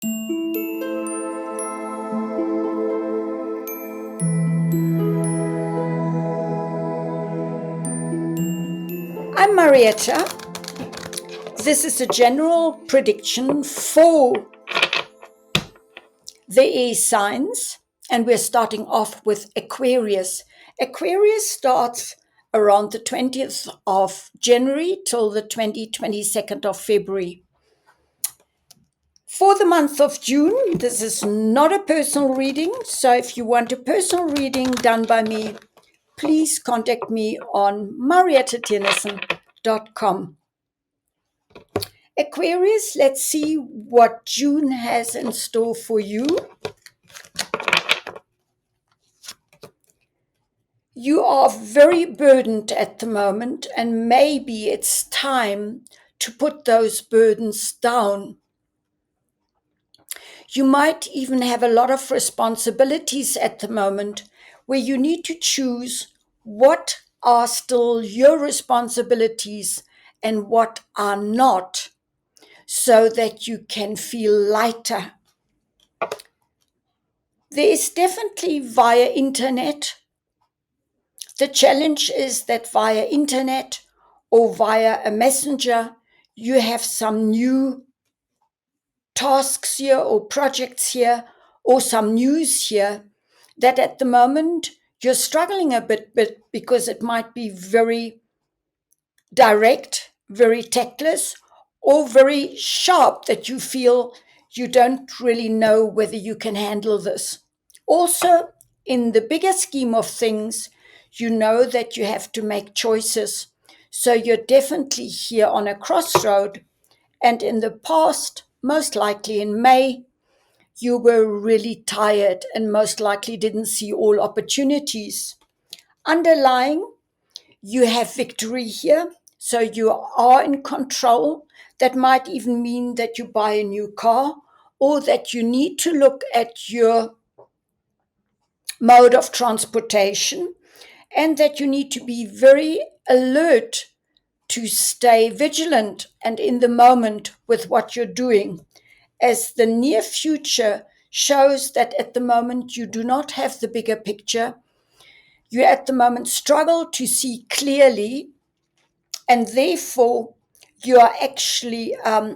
I'm Marietta. This is a general prediction for the air signs, and we're starting off with Aquarius. Aquarius starts around the 20th of January till the 22nd of February. For the month of June, this is not a personal reading, so if you want a personal reading done by me, please contact me on mariettatennison.com. Aquarius, let's see what June has in store for you. You are very burdened at the moment, and maybe it's time to put those burdens down. You might even have a lot of responsibilities at the moment where you need to choose what are still your responsibilities and what are not, so that you can feel lighter. There is definitely via internet. The challenge is that via internet or via a messenger, you have some new tasks here or projects here or some news here that at the moment you're struggling a bit because it might be very direct, very tactless, or very sharp that you feel you don't really know whether you can handle this. Also, in the bigger scheme of things, you know that you have to make choices. So you're definitely here on a crossroad. And in the past, most likely in May, you were really tired and most likely didn't see all opportunities. Underlying, you have victory here, so you are in control. That might even mean that you buy a new car or that you need to look at your mode of transportation and that you need to be very alert to stay vigilant and in the moment with what you're doing, as the near future shows that at the moment you do not have the bigger picture. You at the moment struggle to see clearly, and therefore you are actually a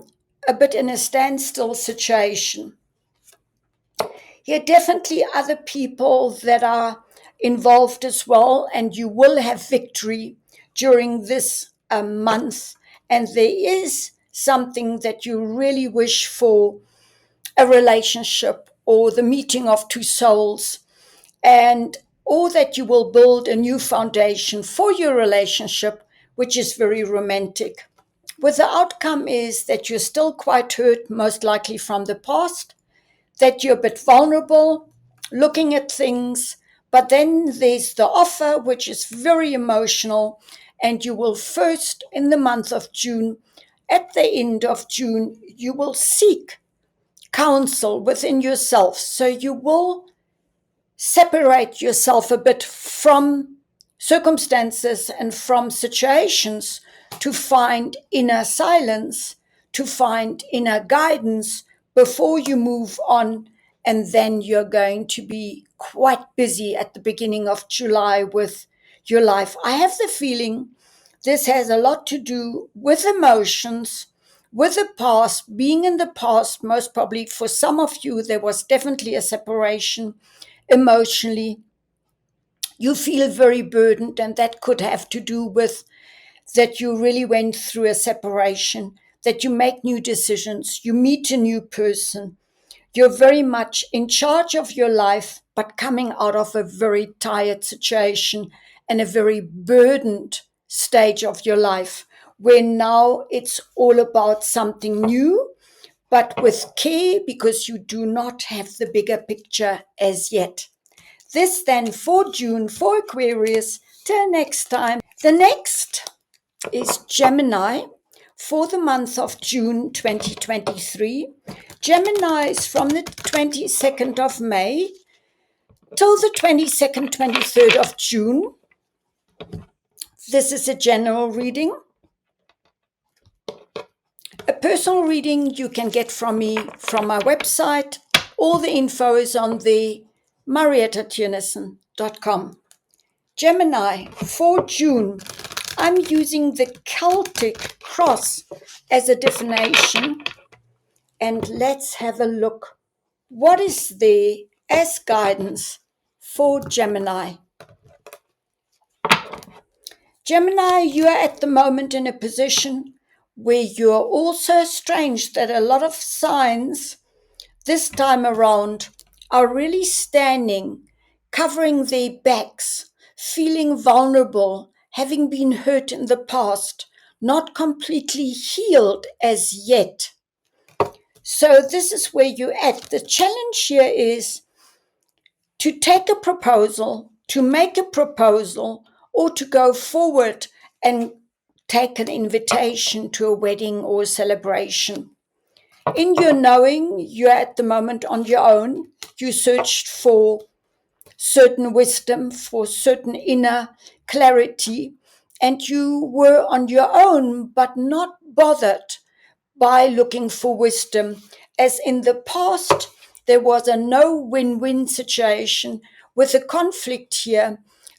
bit in a standstill situation. Here are definitely other people that are involved as well, and you will have victory during this month. And there is something that you really wish for, a relationship or the meeting of two souls, and or that you will build a new foundation for your relationship, which is very romantic. With the outcome is that you're still quite hurt, most likely from the past, that you're a bit vulnerable, looking at things, but then there's the offer, which is very emotional, and you will first, in the month of June, at the end of June, you will seek counsel within yourself. So you will separate yourself a bit from circumstances and from situations to find inner silence, to find inner guidance before you move on. And then you're going to be quite busy at the beginning of July with your life. I have the feeling this has a lot to do with emotions, with the past, being in the past. Most probably for some of you, there was definitely a separation emotionally. You feel very burdened, and that could have to do with that you really went through a separation, that you make new decisions, you meet a new person. You're very much in charge of your life, but coming out of a very tired situation and a very burdened stage of your life, where now it's all about something new, but with care, because you do not have the bigger picture as yet. This then for June for Aquarius. Till next time. The next is Gemini for the month of June 2023. Gemini is from the 22nd of May till the 22nd, 23rd of June. This is a general reading. A personal reading you can get from me from my website. All the info is on the mariettatjenissen.com. Gemini, for June, I'm using the Celtic cross as a divination. And let's have a look. What is there as guidance for Gemini? Gemini, you are at the moment in a position where you're also strange that a lot of signs this time around are really standing, covering their backs, feeling vulnerable, having been hurt in the past, not completely healed as yet. So this is where you're at. The challenge here is to take a proposal, to make a proposal, or to go forward and take an invitation to a wedding or a celebration. In your knowing, you're at the moment on your own. You searched for certain wisdom, for certain inner clarity, and you were on your own, but not bothered by looking for wisdom. As in the past, there was a no win-win situation with a conflict here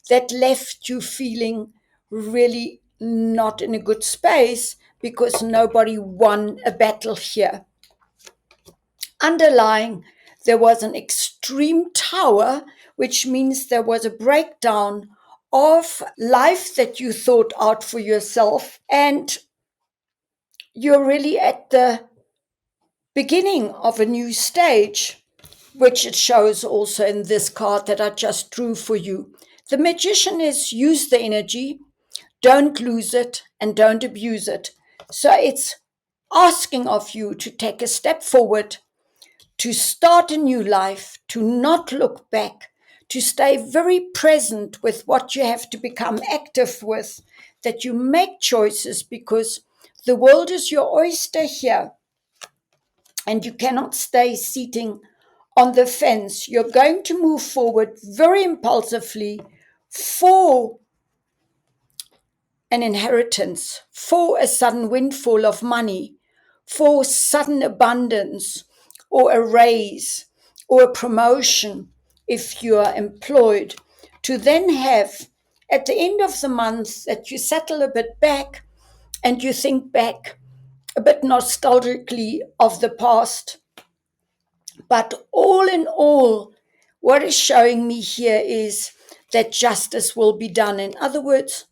that left you feeling really not in a good space because nobody won a battle here. Underlying, there was an extreme tower, which means there was a breakdown of life that you thought out for yourself, and you're really at the beginning of a new stage, which it shows also in this card that I just drew for you. The magician is use the energy, don't lose it, and don't abuse it. So it's asking of you to take a step forward, to start a new life, to not look back, to stay very present with what you have to become active with, that you make choices because the world is your oyster here. And you cannot stay sitting on the fence. You're going to move forward very impulsively for an inheritance, for a sudden windfall of money, for sudden abundance, or a raise, or a promotion if you are employed, to then have at the end of the month that you settle a bit back and you think back a bit nostalgically of the past. But all in all, what is showing me here is that justice will be done. In other words,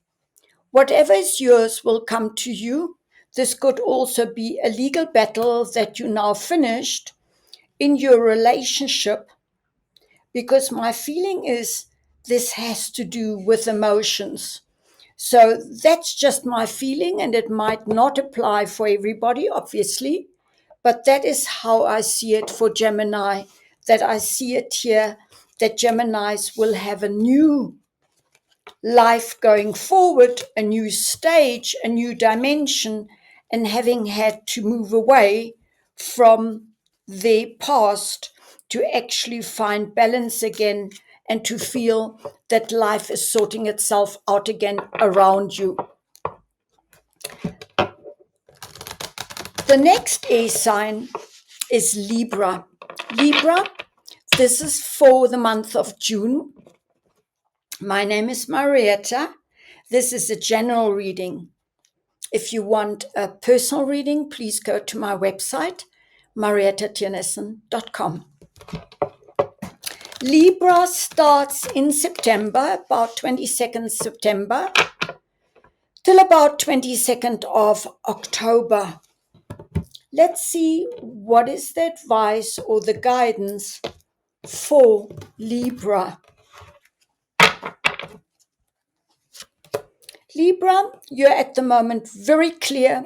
whatever is yours will come to you. This could also be a legal battle that you now finished in your relationship, because my feeling is this has to do with emotions. So that's just my feeling, and it might not apply for everybody, obviously. But that is how I see it for Gemini, that I see it here, that Geminis will have a new life going forward, a new stage, a new dimension, and having had to move away from their past to actually find balance again and to feel that life is sorting itself out again around you. The next air sign is Libra. Libra, this is for the month of June. My name is Marietta. This is a general reading. If you want a personal reading, please go to my website, mariettatjenissen.com. Libra starts in September, about 22nd September, till about 22nd of October. Let's see what is the advice or the guidance for Libra. Libra, you're at the moment very clear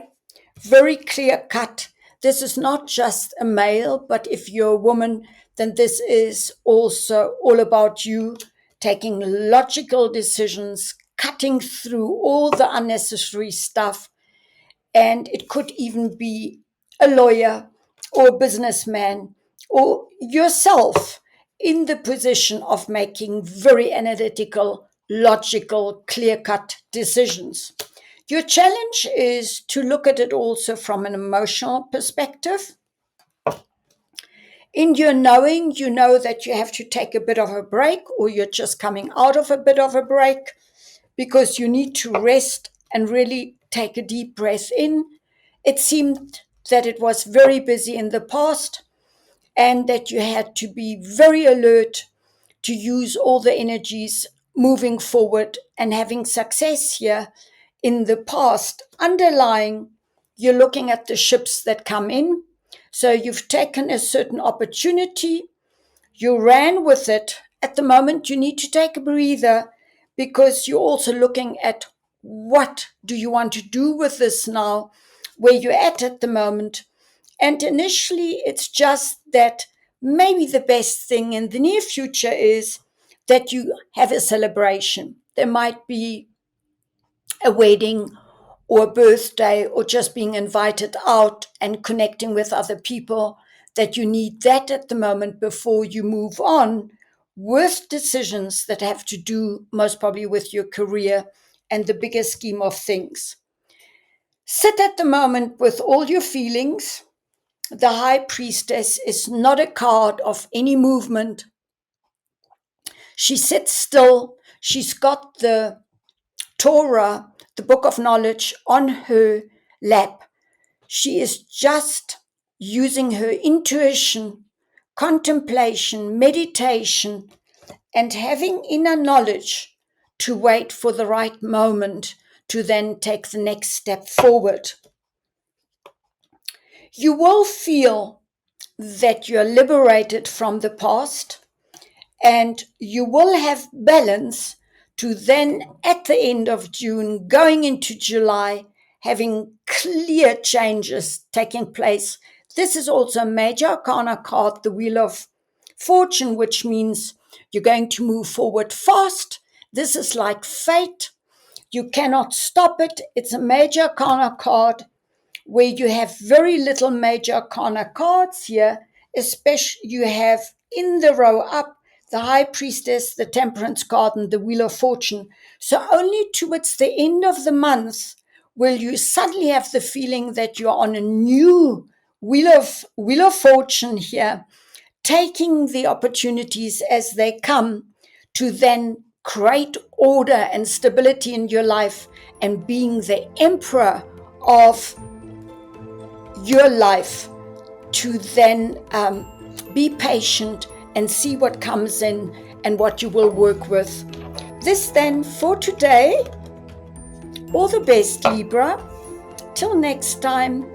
cut. This is not just a male, but if you're a woman, then this is also all about you taking logical decisions, cutting through all the unnecessary stuff. And it could even be a lawyer or a businessman or yourself in the position of making very analytical, logical, clear-cut decisions. Your challenge is to look at it also from an emotional perspective. In your knowing, you know that you have to take a bit of a break, or you're just coming out of a bit of a break because you need to rest and really take a deep breath in. It seemed that it was very busy in the past and that you had to be very alert to use all the energies moving forward and having success here in the past. Underlying, you're looking at the ships that come in. So you've taken a certain opportunity, you ran with it. At the moment, you need to take a breather because you're also looking at what do you want to do with this now, where you're at the moment. And initially, it's just that maybe the best thing in the near future is that you have a celebration. There might be a wedding or a birthday or just being invited out and connecting with other people, that you need that at the moment before you move on with decisions that have to do most probably with your career and the bigger scheme of things. Sit at the moment with all your feelings. The High Priestess is not a card of any movement. She sits still. She's got the Torah, the book of knowledge, on her lap. She is just using her intuition, contemplation, meditation, and having inner knowledge to wait for the right moment to then take the next step forward. You will feel that you're liberated from the past, and you will have balance to then, at the end of June, going into July, having clear changes taking place. This is also a major arcana card, the Wheel of Fortune, which means you're going to move forward fast. This is like fate. You cannot stop it. It's a major arcana card where you have very little major arcana cards here, especially you have in the row up the High Priestess, the Temperance card, and the Wheel of Fortune. So only towards the end of the month will you suddenly have the feeling that you're on a new Wheel of Fortune here, taking the opportunities as they come to then create order and stability in your life and being the emperor of your life, to then be patient and see what comes in and what you will work with. This then for today. All the best, Libra. Till next time.